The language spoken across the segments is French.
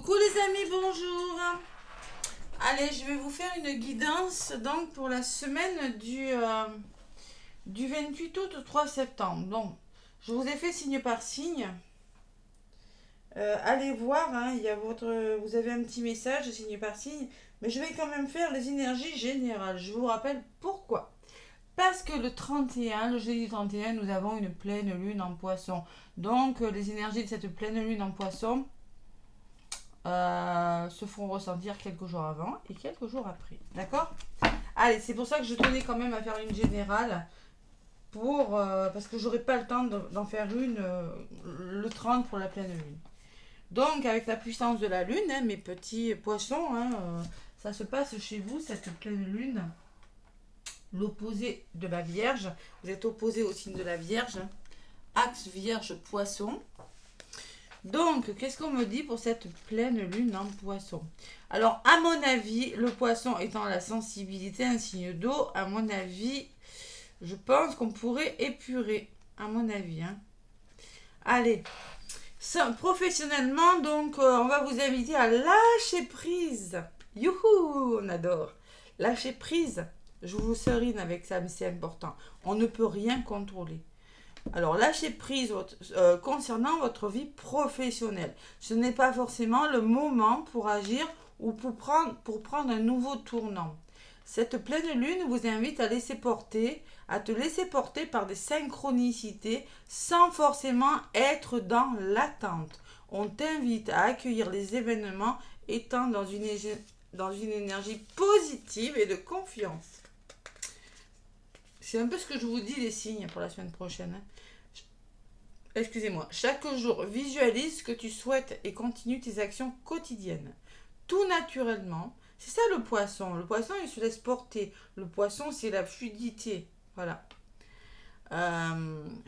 Coucou les amis, bonjour. Allez, je vais vous faire une guidance donc pour la semaine du 28 août au 3 septembre. Donc, je vous ai fait signe par signe. Allez voir, hein, vous avez un petit message signe par signe, mais je vais quand même faire les énergies générales. Je vous rappelle pourquoi. Parce que le 31, le jeudi 31, nous avons une pleine lune en poisson. Donc, les énergies de cette pleine lune en poisson se font ressentir quelques jours avant et quelques jours après. D'accord? Allez, c'est pour ça que je tenais quand même à faire une générale parce que j'aurai pas le temps d'en faire une le 30 pour la pleine lune. Donc, avec la puissance de la lune, hein, mes petits poissons, hein, ça se passe chez vous, cette pleine lune. L'opposé de la Vierge. Vous êtes opposé au signe de la Vierge. Axe Vierge-Poisson. Donc, qu'est-ce qu'on me dit pour cette pleine lune en poisson? Alors, à mon avis, le poisson étant la sensibilité, un signe d'eau, à mon avis, je pense qu'on pourrait épurer. À mon avis. Hein. Allez. Professionnellement, donc, on va vous inviter à lâcher prise. Youhou, on adore. Lâcher prise. Je vous serine avec ça, mais c'est important. On ne peut rien contrôler. Alors, lâchez prise concernant votre vie professionnelle. Ce n'est pas forcément le moment pour agir ou pour prendre un nouveau tournant. Cette pleine lune vous invite à te laisser porter par des synchronicités sans forcément être dans l'attente. On t'invite à accueillir les événements étant dans une énergie positive et de confiance. C'est un peu ce que je vous dis, les signes pour la semaine prochaine. Hein. Excusez-moi. Chaque jour, visualise ce que tu souhaites et continue tes actions quotidiennes. Tout naturellement. C'est ça le poisson. Le poisson, il se laisse porter. Le poisson, c'est la fluidité. Voilà.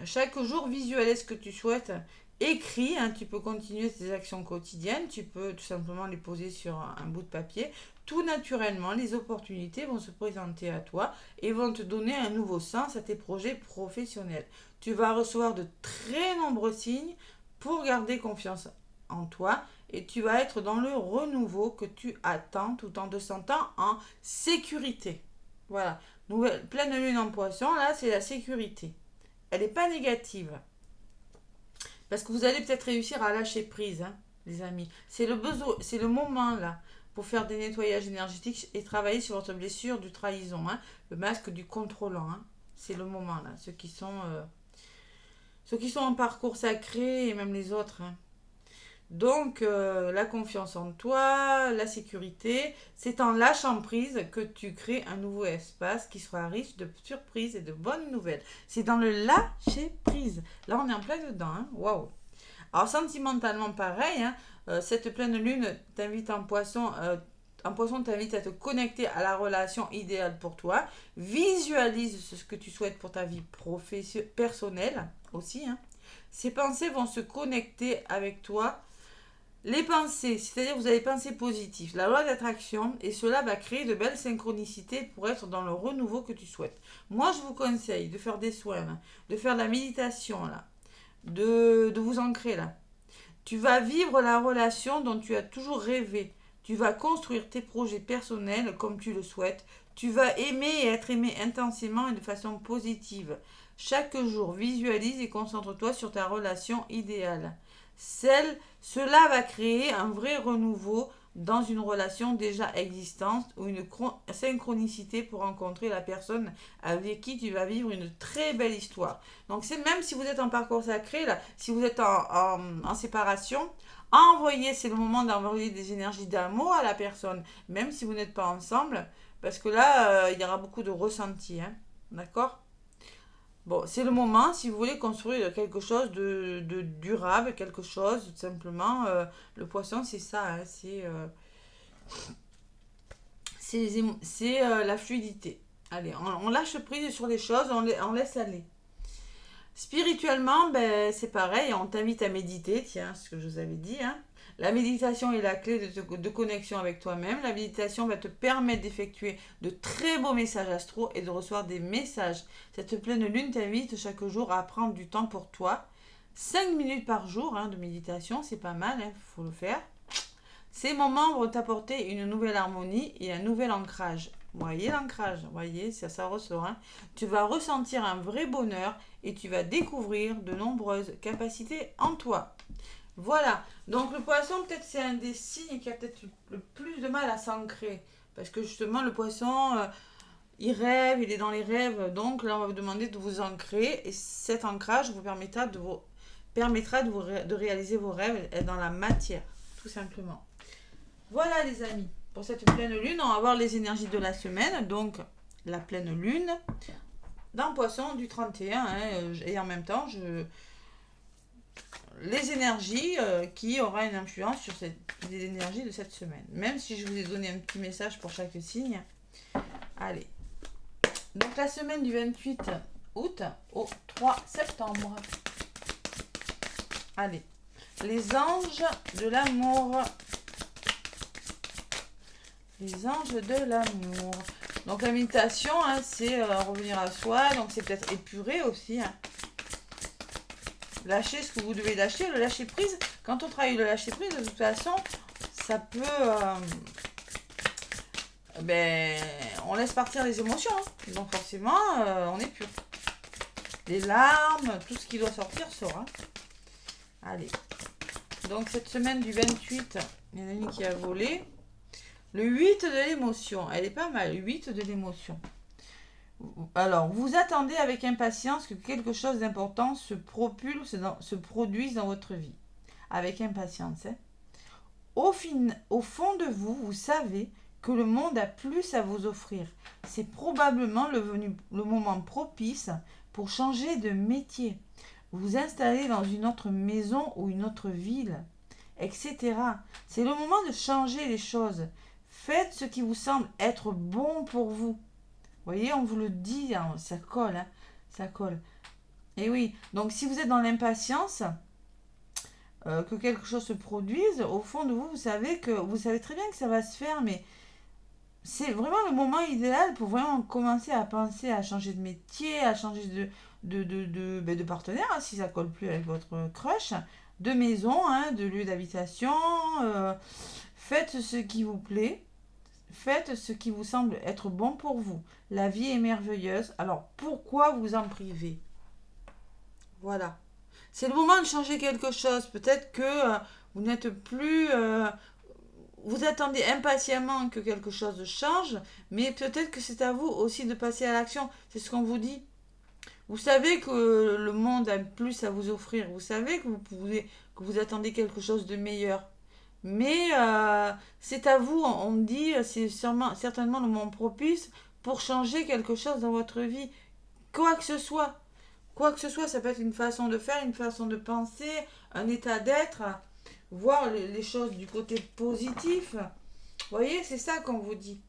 Chaque jour, visualise ce que tu souhaites. Écris, hein, tu peux continuer tes actions quotidiennes. Tu peux tout simplement les poser sur un bout de papier. Tout naturellement, les opportunités vont se présenter à toi et vont te donner un nouveau sens à tes projets professionnels. Tu vas recevoir de très nombreux signes pour garder confiance en toi et tu vas être dans le renouveau que tu attends tout en te sentant en sécurité. Voilà. Pleine lune en poisson, là, c'est la sécurité. Elle n'est pas négative. Parce que vous allez peut-être réussir à lâcher prise, hein, les amis. C'est le moment, là, pour faire des nettoyages énergétiques et travailler sur votre blessure du trahison, hein, le masque du contrôlant. Hein. C'est le moment, là. Ceux qui sont en parcours sacré et même les autres. Hein. Donc, la confiance en toi, la sécurité, c'est en lâchant prise que tu crées un nouveau espace qui sera riche de surprises et de bonnes nouvelles. C'est dans le lâcher prise. Là, on est en plein dedans. Hein. Waouh! Alors, sentimentalement, pareil. Hein, cette pleine lune t'invite en poisson. En poisson t'invite à te connecter à la relation idéale pour toi. Visualise ce que tu souhaites pour ta vie personnelle aussi. Hein. Ces pensées vont se connecter avec toi. Les pensées, c'est-à-dire vous avez pensées positives, la loi d'attraction, et cela va créer de belles synchronicités pour être dans le renouveau que tu souhaites. Moi, je vous conseille de faire des soins, là, de faire de la méditation, là, de vous ancrer là. Tu vas vivre la relation dont tu as toujours rêvé. Tu vas construire tes projets personnels comme tu le souhaites. Tu vas aimer et être aimé intensément et de façon positive. Chaque jour, visualise et concentre-toi sur ta relation idéale. Cela va créer un vrai renouveau dans une relation déjà existante ou une synchronicité pour rencontrer la personne avec qui tu vas vivre une très belle histoire. Donc c'est même si vous êtes en parcours sacré, là, si vous êtes en séparation, c'est le moment d'envoyer des énergies d'amour à la personne, même si vous n'êtes pas ensemble, parce que là, il y aura beaucoup de ressenti, hein, d'accord ? Bon, c'est le moment, si vous voulez construire quelque chose de durable, quelque chose, tout simplement. Le poisson, c'est ça, hein, c'est la fluidité. Allez, on lâche prise sur les choses, on laisse aller. Spirituellement, ben, c'est pareil, on t'invite à méditer, tiens, ce que je vous avais dit. Hein. La méditation est la clé de connexion avec toi-même. La méditation va te permettre d'effectuer de très beaux messages astraux et de recevoir des messages. Cette pleine lune t'invite chaque jour à prendre du temps pour toi. 5 minutes par jour hein, de méditation, c'est pas mal, il faut le faire. Ces moments vont t'apporter une nouvelle harmonie et un nouvel ancrage. Vous voyez l'ancrage, vous voyez, ça ressort. Hein. Tu vas ressentir un vrai bonheur et tu vas découvrir de nombreuses capacités en toi. Voilà, donc le poisson, peut-être c'est un des signes qui a peut-être le plus de mal à s'ancrer. Parce que justement, le poisson, il rêve, il est dans les rêves. Donc là, on va vous demander de vous ancrer. Et cet ancrage vous permettra de réaliser vos rêves dans la matière, tout simplement. Voilà les amis, pour cette pleine lune, on va voir les énergies de la semaine. Donc la pleine lune dans Poisson du 31. Et en même temps, les énergies qui aura une influence sur les énergies de cette semaine. Même si je vous ai donné un petit message pour chaque signe. Allez. Donc la semaine du 28 août au 3 septembre. Allez. Les anges de l'amour. Les anges de l'amour. Donc la méditation, hein, c'est revenir à soi. Donc c'est peut-être épurer aussi. Hein. Lâcher ce que vous devez lâcher. Le lâcher prise. Quand on travaille le lâcher prise, de toute façon, ça peut... on laisse partir les émotions. Hein. Donc forcément, on est pur. Les larmes, tout ce qui doit sortir sort. Hein. Allez. Donc cette semaine du 28, il y en a une qui a volé. Le 8 de l'émotion. Elle est pas mal. 8 de l'émotion. Alors, vous attendez avec impatience que quelque chose d'important se produise dans votre vie. Avec impatience. Hein. Au fond de vous, vous savez que le monde a plus à vous offrir. C'est probablement le moment propice pour changer de métier. Vous installer dans une autre maison ou une autre ville, etc. C'est le moment de changer les choses. Faites ce qui vous semble être bon pour vous. Vous voyez, on vous le dit, hein, ça colle, hein, ça colle. Et oui, donc si vous êtes dans l'impatience, que quelque chose se produise, au fond de vous, vous savez très bien que ça va se faire, mais c'est vraiment le moment idéal pour vraiment commencer à penser à changer de métier, à changer de partenaire, hein, si ça colle plus avec votre crush, de maison, hein, de lieu d'habitation. Faites ce qui vous plaît. Faites ce qui vous semble être bon pour vous. La vie est merveilleuse. Alors, pourquoi vous en priver? Voilà. C'est le moment de changer quelque chose. Peut-être que vous n'êtes plus... vous attendez impatiemment que quelque chose change, mais peut-être que c'est à vous aussi de passer à l'action. C'est ce qu'on vous dit. Vous savez que le monde a plus à vous offrir. Vous savez que vous attendez quelque chose de meilleur. Mais c'est à vous, on me dit, c'est certainement le moment propice pour changer quelque chose dans votre vie. Quoi que ce soit. Quoi que ce soit, ça peut être une façon de faire, une façon de penser, un état d'être. Voir les choses du côté positif. Vous voyez, c'est ça qu'on vous dit.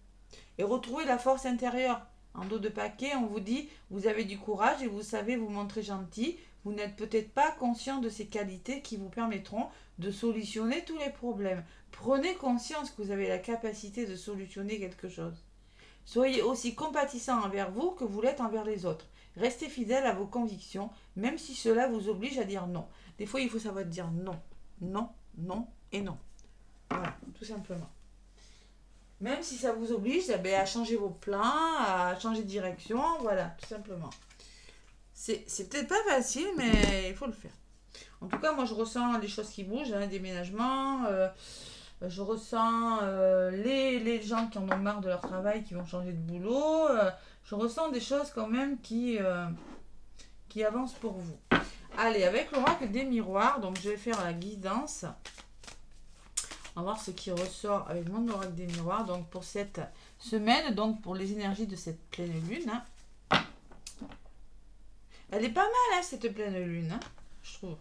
Et retrouver la force intérieure. En dos de paquet, on vous dit, vous avez du courage et vous savez vous montrer gentil. Vous n'êtes peut-être pas conscient de ces qualités qui vous permettront de solutionner tous les problèmes. Prenez conscience que vous avez la capacité de solutionner quelque chose. Soyez aussi compatissant envers vous que vous l'êtes envers les autres. Restez fidèle à vos convictions, même si cela vous oblige à dire non. Des fois, il faut savoir dire non. Non, non et non. Voilà, tout simplement. Même si ça vous oblige à changer vos plans, à changer de direction, voilà, tout simplement. C'est peut-être pas facile, mais il faut le faire. En tout cas, moi, je ressens les choses qui bougent, hein, déménagement. Je ressens les gens qui en ont marre de leur travail, qui vont changer de boulot. Je ressens des choses quand même qui avancent pour vous. Allez, avec l'oracle des miroirs, donc je vais faire la guidance. On va voir ce qui ressort avec mon oracle des miroirs. Donc pour cette semaine, donc pour les énergies de cette pleine lune. Hein. Elle est pas mal, hein, cette pleine lune, hein, je trouve.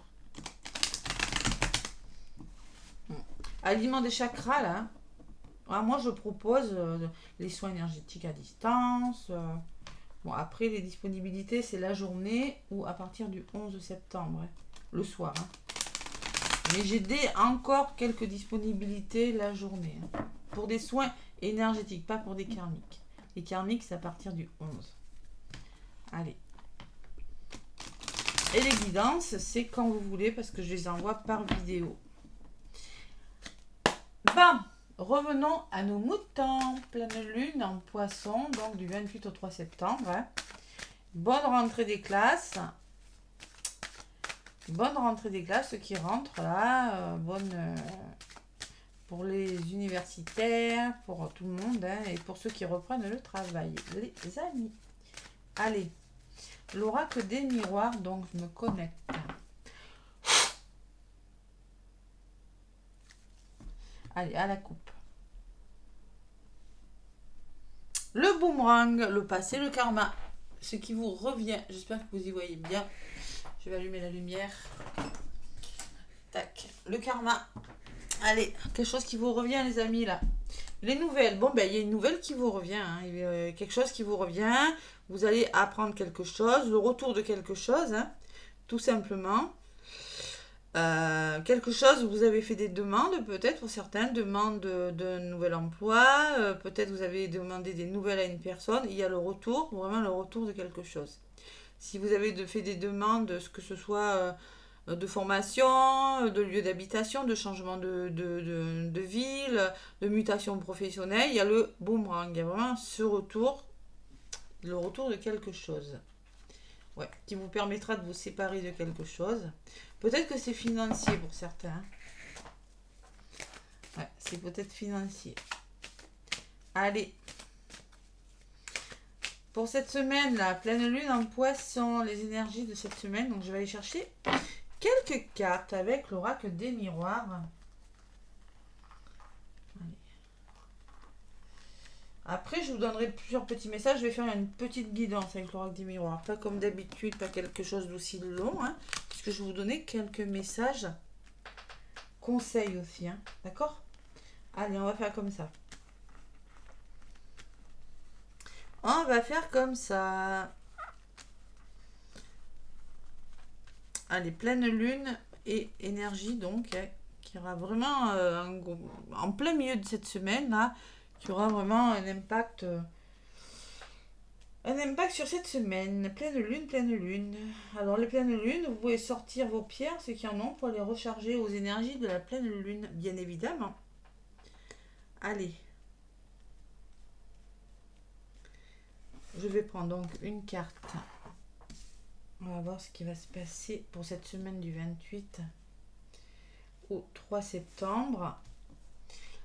Aliment des chakras, là. Hein. Alors, moi, je propose les soins énergétiques à distance. Bon, après, les disponibilités, c'est la journée ou à partir du 11 septembre, hein, le soir. Hein. Mais j'ai encore quelques disponibilités la journée. Hein, pour des soins énergétiques, pas pour des karmiques. Les karmiques, c'est à partir du 11. Allez. Et les guidances, c'est quand vous voulez, parce que je les envoie par vidéo. Bon, revenons à nos moutons. Pleine lune en poisson, donc du 28 au 3 septembre. Hein. Bonne rentrée des classes. Bonne rentrée des classes, ceux qui rentrent là. Pour les universitaires, pour tout le monde, hein, et pour ceux qui reprennent le travail, les amis. Allez, l'oracle des miroirs, donc je me connecte. Allez, à la coupe. Le boomerang, le passé, le karma. Ce qui vous revient, j'espère que vous y voyez bien. Je vais allumer la lumière. Tac, le karma. Allez, quelque chose qui vous revient, les amis, là. Les nouvelles. Bon, ben, il y a une nouvelle qui vous revient. Hein. Il y a quelque chose qui vous revient. Vous allez apprendre quelque chose. Le retour de quelque chose, hein, tout simplement. Quelque chose où vous avez fait des demandes, peut-être pour certains, demande d'un nouvel emploi. Peut-être vous avez demandé des nouvelles à une personne. Il y a le retour, vraiment le retour de quelque chose. Si vous avez fait des demandes, que ce soit de formation, de lieu d'habitation, de changement de ville, de mutation professionnelle, il y a le boomerang. Il y a vraiment ce retour, le retour de quelque chose. Ouais, qui vous permettra de vous séparer de quelque chose. Peut-être que c'est financier pour certains. Ouais, c'est peut-être financier. Allez. Pour cette semaine, la pleine lune en poisson, les énergies de cette semaine. Donc, je vais aller chercher quelques cartes avec l'oracle des miroirs. Allez. Après, je vous donnerai plusieurs petits messages. Je vais faire une petite guidance avec l'oracle des miroirs. Pas comme d'habitude, pas quelque chose d'aussi long. Hein, puisque je vais vous donner quelques messages. Conseils aussi. Hein, d'accord ? Allez, on va faire comme ça. On va faire comme ça. Allez, pleine lune et énergie donc, hein, qui aura vraiment en plein milieu de cette semaine là, qui aura vraiment un impact sur cette semaine. Pleine lune, pleine lune. Alors les pleines lunes, vous pouvez sortir vos pierres, ceux qui en ont, pour les recharger aux énergies de la pleine lune, bien évidemment. Allez. Je vais prendre donc une carte. On va voir ce qui va se passer pour cette semaine du 28 au 3 septembre.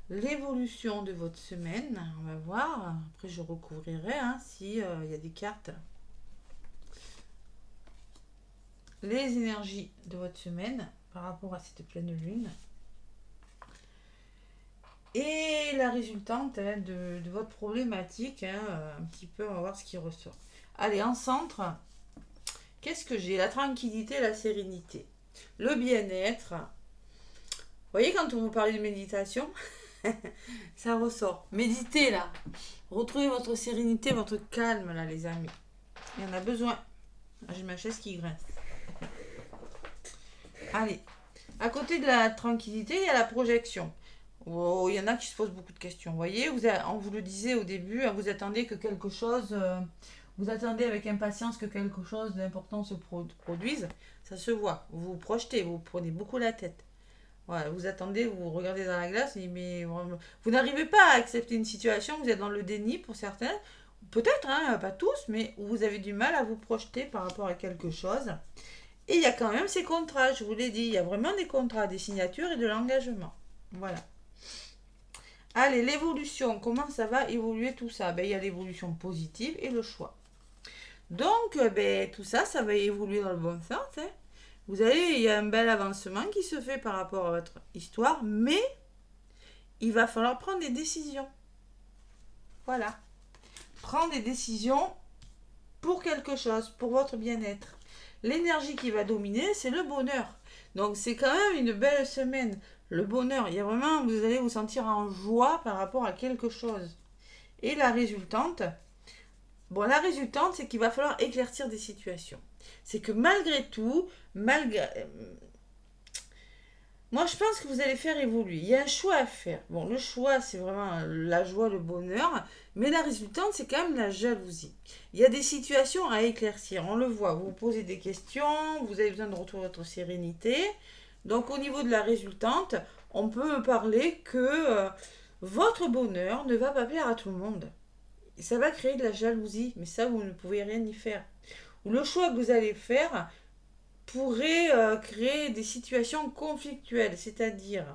L'évolution de votre semaine, on va voir. Après, je recouvrirai hein, si y a des cartes. Les énergies de votre semaine par rapport à cette pleine lune. Et la résultante hein, de votre problématique, hein, un petit peu, on va voir ce qui ressort. Allez, en centre, qu'est-ce que j'ai ? La tranquillité, la sérénité, le bien-être. Vous voyez, quand on vous parle de méditation, ça ressort. Méditez là. Retrouvez votre sérénité, votre calme là, les amis. Il y en a besoin. J'ai ma chaise qui grince. Allez. À côté de la tranquillité, il y a la projection. Oh, il y en a qui se posent beaucoup de questions. Vous voyez, on vous le disait au début, vous attendez que quelque chose, vous attendez avec impatience que quelque chose d'important se produise. Ça se voit. Vous vous projetez, vous prenez beaucoup la tête. Voilà, vous attendez, vous regardez dans la glace, mais vous n'arrivez pas à accepter une situation, vous êtes dans le déni pour certains. Peut-être, hein, pas tous, mais vous avez du mal à vous projeter par rapport à quelque chose. Et il y a quand même ces contrats, je vous l'ai dit, il y a vraiment des contrats, des signatures et de l'engagement. Voilà. Allez, l'évolution, comment ça va évoluer tout ça ? Il y a l'évolution positive et le choix. Donc, tout ça, ça va évoluer dans le bon sens. Hein. Vous avez, il y a un bel avancement qui se fait par rapport à votre histoire, mais il va falloir prendre des décisions. Voilà. Prendre des décisions pour quelque chose, pour votre bien-être. L'énergie qui va dominer, c'est le bonheur. Donc, c'est quand même une belle semaine. Le bonheur, il y a vraiment, vous allez vous sentir en joie par rapport à quelque chose. Et la résultante, c'est qu'il va falloir éclaircir des situations. C'est que malgré tout, moi je pense que vous allez faire évoluer. Il y a un choix à faire. Bon, le choix, c'est vraiment la joie, le bonheur. Mais la résultante, c'est quand même la jalousie. Il y a des situations à éclaircir. On le voit. Vous vous posez des questions. Vous avez besoin de retrouver votre sérénité. Donc, au niveau de la résultante, on peut me parler que votre bonheur ne va pas plaire à tout le monde. Ça va créer de la jalousie, mais ça, vous ne pouvez rien y faire. Ou le choix que vous allez faire pourrait créer des situations conflictuelles, c'est-à-dire,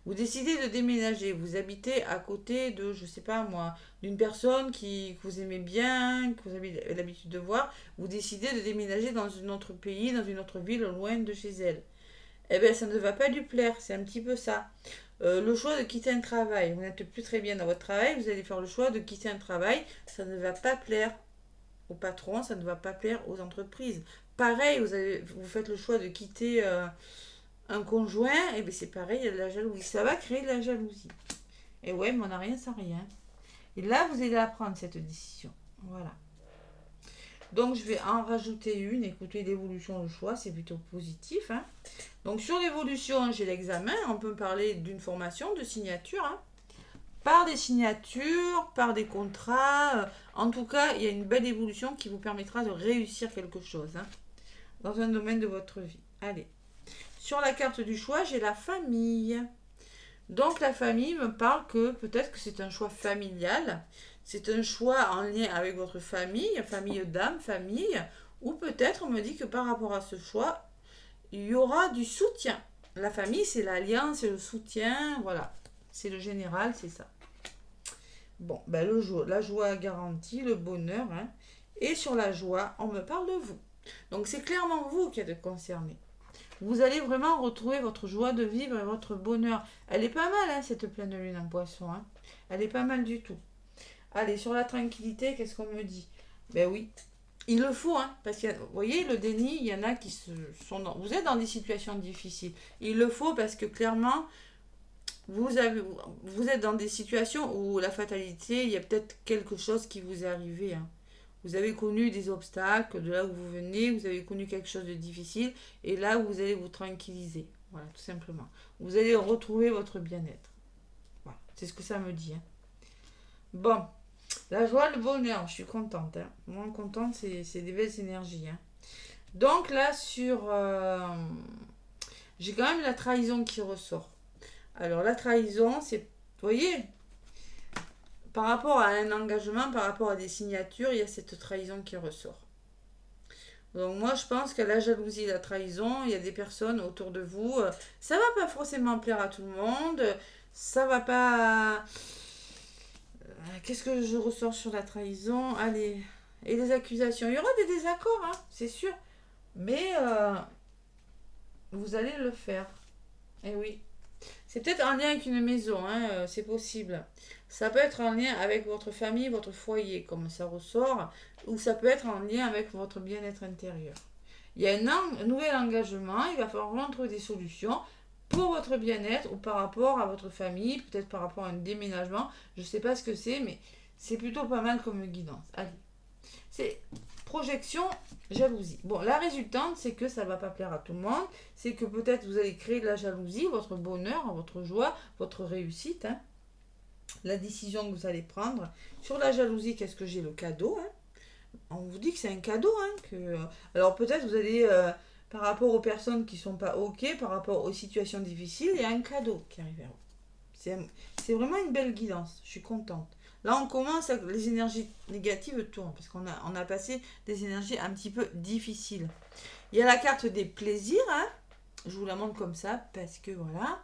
vous décidez de déménager, vous habitez à côté de, je sais pas moi, d'une personne que vous aimez bien, que vous avez l'habitude de voir, vous décidez de déménager dans un autre pays, dans une autre ville, loin de chez elle. Eh bien, ça ne va pas lui plaire, c'est un petit peu ça. Le choix de quitter un travail, vous n'êtes plus très bien dans votre travail, vous allez faire le choix de quitter un travail, ça ne va pas plaire au patron, ça ne va pas plaire aux entreprises. Pareil, vous faites le choix de quitter un conjoint, et bien c'est pareil, il y a de la jalousie. Ça va créer de la jalousie. Et ouais, mais on n'a rien sans rien. Et là, vous allez apprendre cette décision. Voilà. Donc, je vais en rajouter une. Écoutez, l'évolution, le choix, c'est plutôt positif. Hein. Donc, sur l'évolution, j'ai l'examen. On peut parler d'une formation, de signature. Hein. Par des signatures, par des contrats. En tout cas, il y a une belle évolution qui vous permettra de réussir quelque chose hein, dans un domaine de votre vie. Allez. Sur la carte du choix, j'ai la famille. Donc la famille me parle que peut-être que c'est un choix familial, c'est un choix en lien avec votre famille, famille d'âme, famille, ou peut-être on me dit que par rapport à ce choix, il y aura du soutien. La famille, c'est l'alliance, c'est le soutien, voilà. C'est le général, c'est ça. Bon, ben la joie garantie, le bonheur. Hein. Et sur la joie, on me parle de vous. Donc c'est clairement vous qui êtes concerné. Vous allez vraiment retrouver votre joie de vivre et votre bonheur. Elle est pas mal, hein, cette pleine lune en poisson. Hein. Elle est pas mal du tout. Allez, sur la tranquillité, qu'est-ce qu'on me dit? Ben oui, il le faut, hein, parce que, vous voyez, le déni, il y en a qui sont vous êtes dans des situations difficiles. Il le faut parce que clairement, vous êtes dans des situations où la fatalité, il y a peut-être quelque chose qui vous est arrivé. Hein. Vous avez connu des obstacles de là où vous venez, vous avez connu quelque chose de difficile, et là vous allez vous tranquilliser. Voilà, tout simplement. Vous allez retrouver votre bien-être. Voilà, c'est ce que ça me dit. Hein. Bon, la joie, le bonheur, je suis contente. Hein. Moi, contente, c'est des belles énergies. Hein. Donc là, j'ai quand même la trahison qui ressort. Alors, la trahison, c'est. Vous voyez, par rapport à un engagement, par rapport à des signatures, il y a cette trahison qui ressort. Donc moi, je pense que la jalousie, la trahison, il y a des personnes autour de vous. Ça va pas forcément plaire à tout le monde. Ça va pas. Qu'est-ce que je ressors sur la trahison? Allez. Et les accusations. Il y aura des désaccords, hein, c'est sûr. Mais vous allez le faire. Eh oui. C'est peut-être en lien avec une maison, hein, c'est possible. Ça peut être en lien avec votre famille, votre foyer, comme ça ressort, ou ça peut être en lien avec votre bien-être intérieur. Il y a un nouvel engagement, il va falloir vraiment trouver des solutions pour votre bien-être ou par rapport à votre famille, peut-être par rapport à un déménagement. Je ne sais pas ce que c'est, mais c'est plutôt pas mal comme guidance. Allez, c'est projection, jalousie. Bon, la résultante, c'est que ça ne va pas plaire à tout le monde. C'est que peut-être vous allez créer de la jalousie, votre bonheur, votre joie, votre réussite. Hein. La décision que vous allez prendre. Sur la jalousie, qu'est-ce que j'ai? Le cadeau. Hein. On vous dit que c'est un cadeau. Hein, alors peut-être vous allez, par rapport aux personnes qui ne sont pas OK, par rapport aux situations difficiles, il y a un cadeau qui arrive vers vous. C'est vraiment une belle guidance. Je suis contente. Là, on commence, les énergies négatives tournent, parce on a passé des énergies un petit peu difficiles. Il y a la carte des plaisirs, hein. Je vous la montre comme ça, parce que voilà.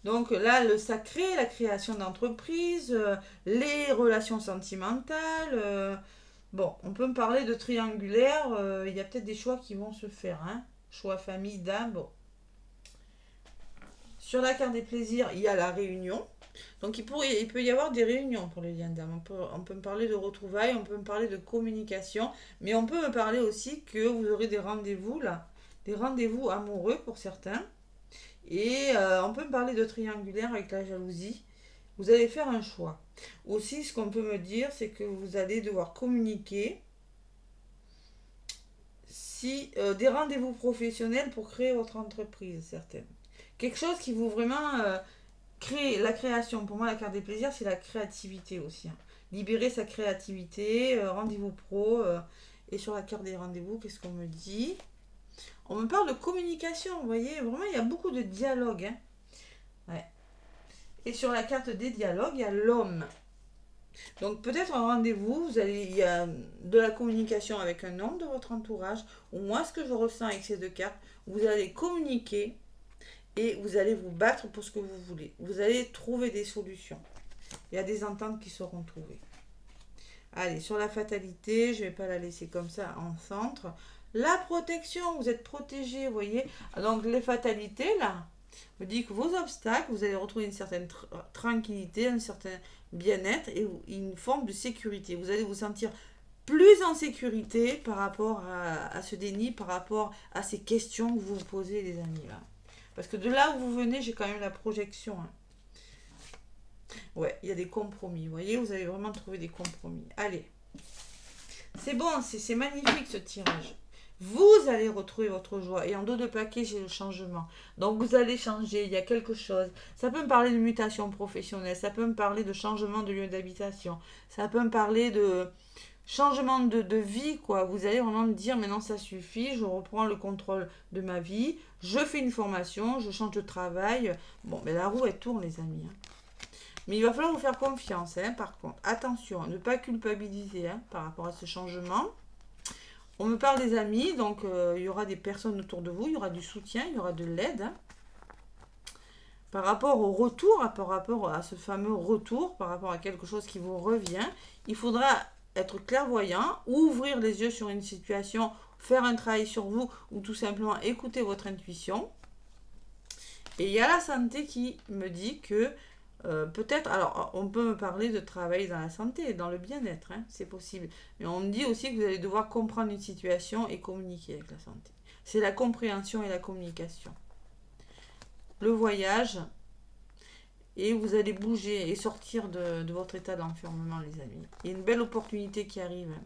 Donc là, le sacré, la création d'entreprise, les relations sentimentales. Bon, on peut me parler de triangulaire, il y a peut-être des choix qui vont se faire. Hein. Choix famille, dame, bon. Sur la carte des plaisirs, il y a la réunion. Donc il peut y avoir des réunions pour les liens d'âme. On peut me parler de retrouvailles, on peut me parler de communication, mais on peut me parler aussi que vous aurez des rendez-vous là, des rendez-vous amoureux pour certains. Et on peut me parler de triangulaire avec la jalousie. Vous allez faire un choix. Aussi, ce qu'on peut me dire, c'est que vous allez devoir communiquer des rendez-vous professionnels pour créer votre entreprise, certaines. Quelque chose qui vous vraiment créer la création. Pour moi, la carte des plaisirs, c'est la créativité aussi. Hein. Libérer sa créativité, rendez-vous pro. Et sur la carte des rendez-vous, qu'est-ce qu'on me dit? On me parle de communication, vous voyez, vraiment, il y a beaucoup de dialogue. Hein. Et sur la carte des dialogues, il y a l'homme. Donc peut-être un rendez-vous, il y a de la communication avec un homme de votre entourage, ou moi ce que je ressens avec ces deux cartes, vous allez communiquer et vous allez vous battre pour ce que vous voulez. Vous allez trouver des solutions. Il y a des ententes qui seront trouvées. Allez, sur la fatalité, je ne vais pas la laisser comme ça en centre. La protection, vous êtes protégé, vous voyez. Donc les fatalités, là, me dit que vos obstacles, vous allez retrouver une certaine tranquillité, un certain bien-être et une forme de sécurité. Vous allez vous sentir plus en sécurité par rapport à ce déni, par rapport à ces questions que vous vous posez, les amis, là. Parce que de là où vous venez, j'ai quand même la projection. Hein. Ouais, il y a des compromis. Vous voyez, vous allez vraiment trouver des compromis. Allez. C'est bon, c'est magnifique ce tirage. Vous allez retrouver votre joie. Et en dos de paquet, j'ai le changement. Donc, vous allez changer. Il y a quelque chose. Ça peut me parler de mutation professionnelle. Ça peut me parler de changement de lieu d'habitation. Ça peut me parler de changement de vie, quoi. Vous allez vraiment me dire, maintenant, ça suffit. Je reprends le contrôle de ma vie. Je fais une formation. Je change de travail. Bon, mais la roue, elle tourne, les amis. Hein. Mais il va falloir vous faire confiance, hein, par contre. Attention, ne pas culpabiliser hein, par rapport à ce changement. On me parle des amis, donc il y aura des personnes autour de vous, il y aura du soutien, il y aura de l'aide. Hein. Par rapport au retour, par rapport à ce fameux retour, par rapport à quelque chose qui vous revient, il faudra être clairvoyant, ouvrir les yeux sur une situation, faire un travail sur vous ou tout simplement écouter votre intuition. Et il y a la santé qui me dit que peut-être, alors on peut me parler de travail dans la santé, dans le bien-être, hein, c'est possible. Mais on me dit aussi que vous allez devoir comprendre une situation et communiquer avec la santé. C'est la compréhension et la communication. Le voyage, et vous allez bouger et sortir de votre état d'enfermement, les amis. Il y a une belle opportunité qui arrive. Hein.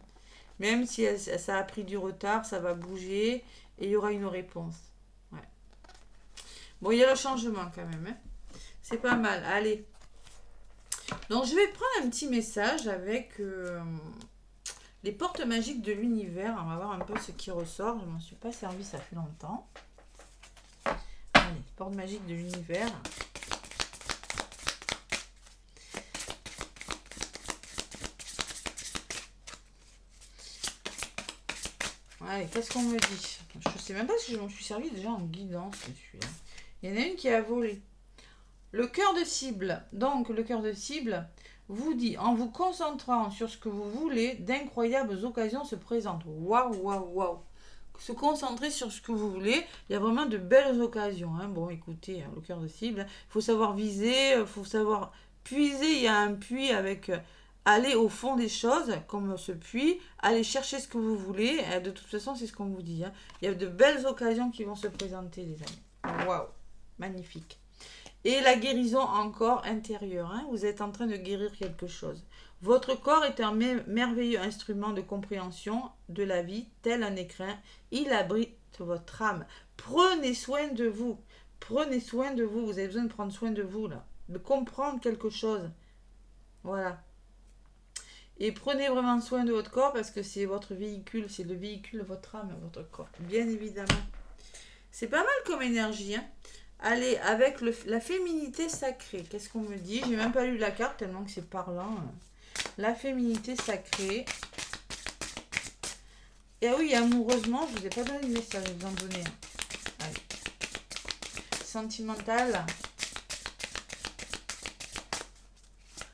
Même si ça a pris du retard, ça va bouger et il y aura une réponse. Ouais. Bon, il y a le changement quand même, hein. C'est pas mal. Allez. Donc, je vais prendre un petit message avec les portes magiques de l'univers. On va voir un peu ce qui ressort. Je ne m'en suis pas servi, ça fait longtemps. Allez, portes magiques de l'univers. Allez, qu'est-ce qu'on me dit? Je ne sais même pas si je m'en suis servi déjà en guidance, celui-là. Il y en a une qui a volé. Le cœur de cible. Donc, le cœur de cible vous dit, en vous concentrant sur ce que vous voulez, d'incroyables occasions se présentent. Waouh, waouh, waouh. Se concentrer sur ce que vous voulez, il y a vraiment de belles occasions. Hein. Bon, écoutez, le cœur de cible, il faut savoir viser, il faut savoir puiser. Il y a un puits avec aller au fond des choses, comme ce puits, aller chercher ce que vous voulez. De toute façon, c'est ce qu'on vous dit. Hein. Il y a de belles occasions qui vont se présenter, les amis. Waouh, magnifique. Et la guérison encore intérieure. Hein. Vous êtes en train de guérir quelque chose. Votre corps est un merveilleux instrument de compréhension de la vie, tel un écrin. Il abrite votre âme. Prenez soin de vous. Prenez soin de vous. Vous avez besoin de prendre soin de vous, là. De comprendre quelque chose. Voilà. Et prenez vraiment soin de votre corps parce que c'est votre véhicule. C'est le véhicule de votre âme, votre corps. Bien évidemment. C'est pas mal comme énergie, hein. Allez, avec la féminité sacrée. Qu'est-ce qu'on me dit? J'ai même pas lu la carte tellement que c'est parlant. La féminité sacrée. Et oui, amoureusement, je vous ai pas donné de message, je vais vous en donner un. Allez. Sentimental.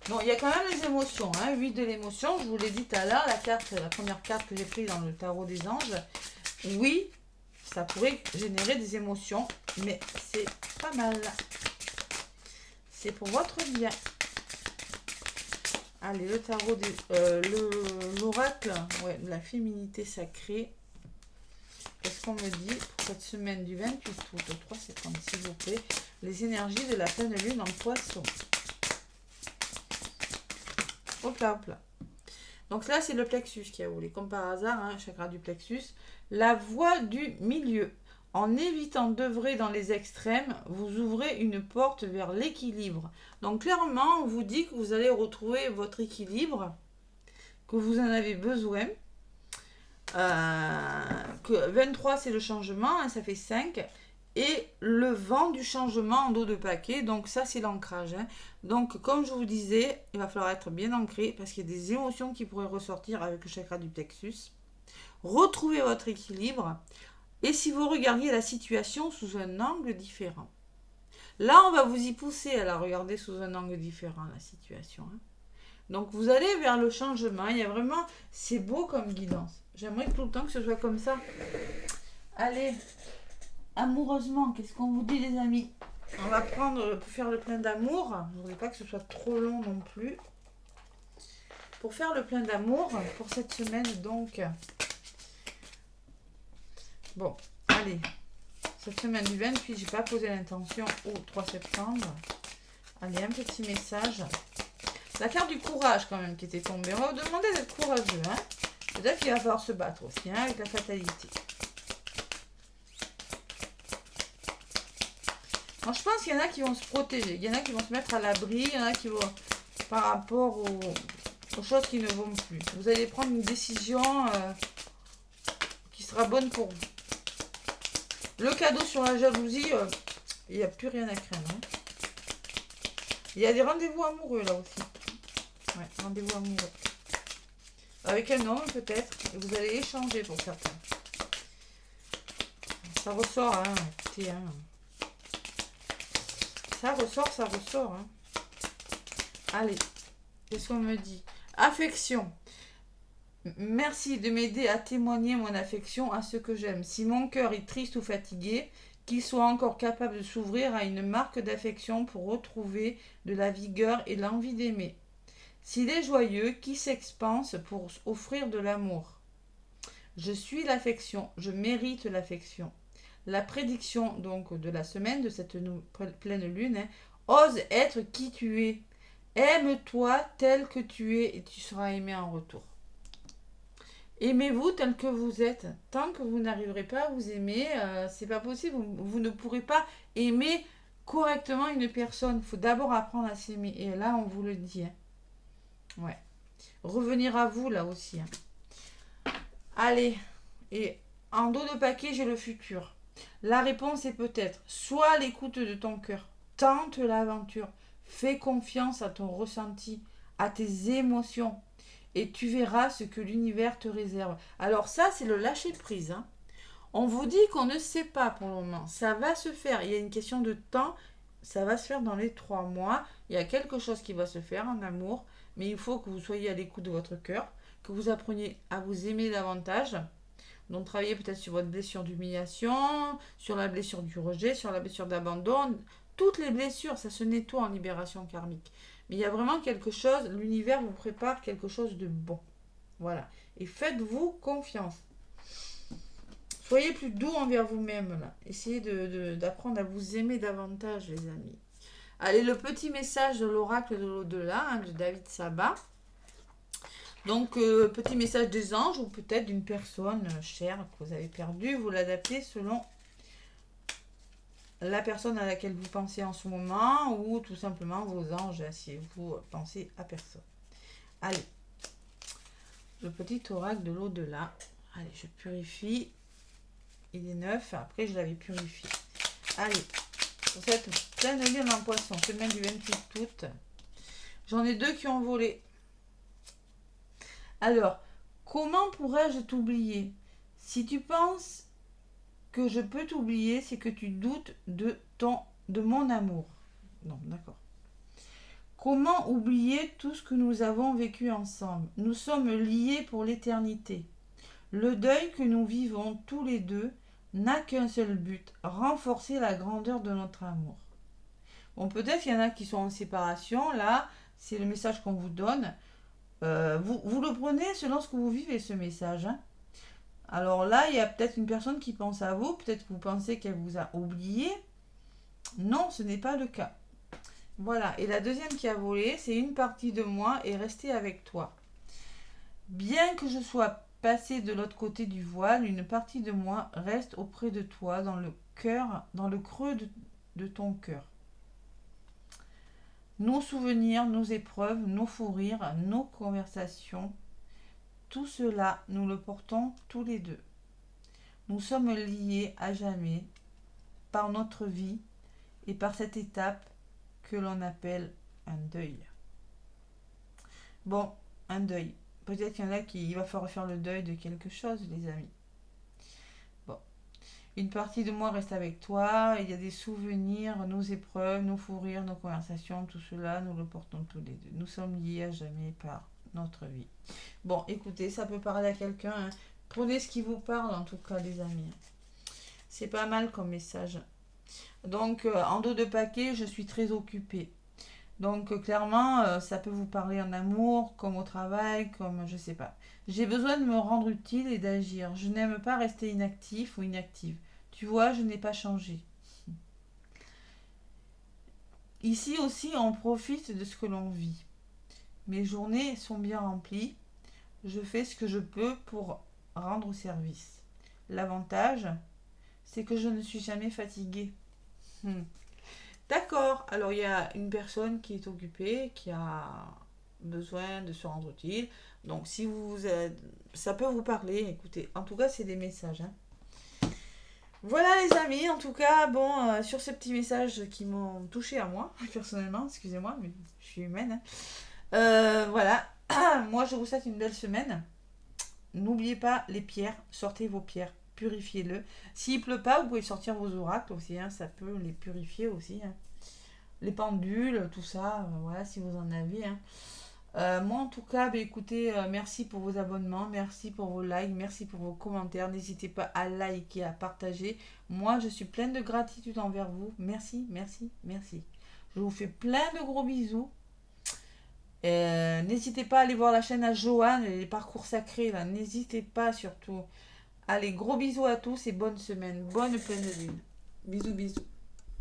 Bon, il y a quand même les émotions, hein. 8 de l'émotion, je vous l'ai dit tout à l'heure, la première carte que j'ai prise dans le tarot des anges. Oui, ça pourrait générer des émotions, mais c'est pas mal. C'est pour votre bien. Allez, le tarot, l'oracle, ouais, de la féminité sacrée. Qu'est-ce qu'on me dit pour cette semaine du 28 août au 3 septembre, s'il vous plaît? Les énergies de la pleine lune en poisson. Hop là, hop là. Donc là, c'est le plexus qui a volé. Comme par hasard, hein, chakra du plexus. La voie du milieu. En évitant d'œuvrer dans les extrêmes, vous ouvrez une porte vers l'équilibre. Donc clairement, on vous dit que vous allez retrouver votre équilibre, que vous en avez besoin. Que 23, c'est le changement, hein, ça fait 5. et le vent du changement en dos de paquet. Donc ça, c'est l'ancrage, hein. Donc comme je vous disais, il va falloir être bien ancré parce qu'il y a des émotions qui pourraient ressortir avec le chakra du plexus. Retrouvez votre équilibre et si vous regardiez la situation sous un angle différent. Là, on va vous y pousser à la regarder sous un angle différent, la situation, hein. Donc vous allez vers le changement. Il y a vraiment, c'est beau comme guidance. J'aimerais tout le temps que ce soit comme ça. Allez, amoureusement, qu'est-ce qu'on vous dit les amis? On va prendre pour faire le plein d'amour. Je ne voudrais pas que ce soit trop long non plus. Pour faire le plein d'amour pour cette semaine, donc. Bon, allez. Cette semaine du 28, j'ai pas posé l'intention au 3 septembre. Allez, un petit message. La carte du courage quand même qui était tombée. On va vous demander d'être courageux, hein. Peut-être qu'il va falloir se battre aussi, hein, avec la fatalité. Moi, je pense qu'il y en a qui vont se protéger. Il y en a qui vont se mettre à l'abri. Il y en a qui vont, par rapport aux choses qui ne vont plus. Vous allez prendre une décision qui sera bonne pour vous. Le cadeau sur la jalousie, il n'y a plus rien à craindre, hein. Il y a des rendez-vous amoureux là aussi. Ouais, rendez-vous amoureux. Avec un homme peut-être. Et vous allez échanger pour certains. Ça ressort, hein. Écoutez, hein. Ça ressort, hein. Allez, qu'est-ce qu'on me dit? Affection. Merci de m'aider à témoigner mon affection à ceux que j'aime. Si mon cœur est triste ou fatigué, qu'il soit encore capable de s'ouvrir à une marque d'affection pour retrouver de la vigueur et l'envie d'aimer. S'il est joyeux, qui s'expanse pour offrir de l'amour. Je suis l'affection, je mérite l'affection. La prédiction donc de la semaine, de cette pleine lune, hein, ose être qui tu es. Aime-toi tel que tu es et tu seras aimé en retour. Aimez-vous tel que vous êtes. Tant que vous n'arriverez pas à vous aimer, c'est pas possible. Vous ne pourrez pas aimer correctement une personne. Il faut d'abord apprendre à s'aimer. Et là, on vous le dit, hein. Ouais. Revenir à vous, là aussi, hein. Allez. Et en dos de paquet, j'ai le futur. La réponse est peut-être soit à l'écoute de ton cœur. Tente l'aventure. Fais confiance à ton ressenti, à tes émotions. Et tu verras ce que l'univers te réserve. Alors ça, c'est le lâcher prise, hein. On vous dit qu'on ne sait pas pour le moment. Ça va se faire. Il y a une question de temps. Ça va se faire dans les 3 mois. Il y a quelque chose qui va se faire en amour. Mais il faut que vous soyez à l'écoute de votre cœur. Que vous appreniez à vous aimer davantage. Donc travaillez peut-être sur votre blessure d'humiliation, sur la blessure du rejet, sur la blessure d'abandon. Toutes les blessures, ça se nettoie en libération karmique. Mais il y a vraiment quelque chose, l'univers vous prépare quelque chose de bon. Voilà. Et faites-vous confiance. Soyez plus doux envers vous-même, là. Essayez d'apprendre à vous aimer davantage, les amis. Allez, le petit message de l'oracle de l'au-delà, hein, de David Sabat. Donc, petit message des anges ou peut-être d'une personne chère que vous avez perdue. Vous l'adaptez selon la personne à laquelle vous pensez en ce moment ou tout simplement vos anges si vous pensez à personne. Allez, le petit oracle de l'au-delà. Allez, je purifie. Il est neuf. Après, je l'avais purifié. Allez, pour cette pleine lune en poisson, semaine du 28 août, j'en ai 2 qui ont volé. Alors, comment pourrais-je t'oublier? Si tu penses que je peux t'oublier, c'est que tu doutes de mon amour. Non, d'accord. Comment oublier tout ce que nous avons vécu ensemble? Nous sommes liés pour l'éternité. Le deuil que nous vivons tous les deux n'a qu'un seul but, renforcer la grandeur de notre amour. Bon, peut-être qu'il y en a qui sont en séparation, là, c'est le message qu'on vous donne. Vous le prenez selon ce que vous vivez, ce message, hein. Alors là, il y a peut-être une personne qui pense à vous, peut-être que vous pensez qu'elle vous a oublié. Non, ce n'est pas le cas. Voilà, et la deuxième qui a volé, c'est une partie de moi est restée avec toi. Bien que je sois passée de l'autre côté du voile, une partie de moi reste auprès de toi, dans le cœur, dans le creux de ton cœur. Nos souvenirs, nos épreuves, nos fous rires, nos conversations, tout cela, nous le portons tous les deux. Nous sommes liés à jamais. par notre vie et par cette étape que l'on appelle un deuil. Bon, un deuil. Peut-être qu'il y en a qui il va falloir faire le deuil de quelque chose, les amis. Bon. Une partie de moi reste avec toi. Il y a des souvenirs, nos épreuves, nos fous rires, nos conversations, tout cela, nous le portons tous les deux. Nous sommes liés à jamais par notre vie. Bon, écoutez, ça peut parler à quelqu'un. Hein. Prenez ce qui vous parle, en tout cas, les amis. C'est pas mal comme message. Donc, en dos de paquet, je suis très occupée. Donc, clairement, ça peut vous parler en amour, comme au travail, comme je sais pas. J'ai besoin de me rendre utile et d'agir. Je n'aime pas rester inactif ou inactive. Tu vois, je n'ai pas changé. Ici aussi, on profite de ce que l'on vit. Mes journées sont bien remplies. Je fais ce que je peux pour rendre service. L'avantage, c'est que je ne suis jamais fatiguée. D'accord, alors il y a une personne qui est occupée, qui a besoin de se rendre utile. Donc si vous êtes... ça peut vous parler, écoutez. En tout cas, c'est des messages. Hein. Voilà les amis, en tout cas, bon, sur ces petits messages qui m'ont touché à moi, personnellement, excusez-moi, mais je suis humaine. Hein. Voilà, moi je vous souhaite une belle semaine. N'oubliez pas les pierres, sortez vos pierres, purifiez-le. S'il pleut pas, vous pouvez sortir vos oracles aussi, hein, ça peut les purifier aussi. Hein. Les pendules, tout ça, voilà, si vous en avez. Hein. Moi, en tout cas, bah, écoutez, merci pour vos abonnements, merci pour vos likes, merci pour vos commentaires. N'hésitez pas à liker, à partager. Moi, je suis pleine de gratitude envers vous. Merci, merci, merci. Je vous fais plein de gros bisous. N'hésitez pas à aller voir la chaîne à Joanne, les parcours sacrés, là. N'hésitez pas surtout. Allez, gros bisous à tous et bonne semaine. Bonne pleine lune. Bisous, bisous.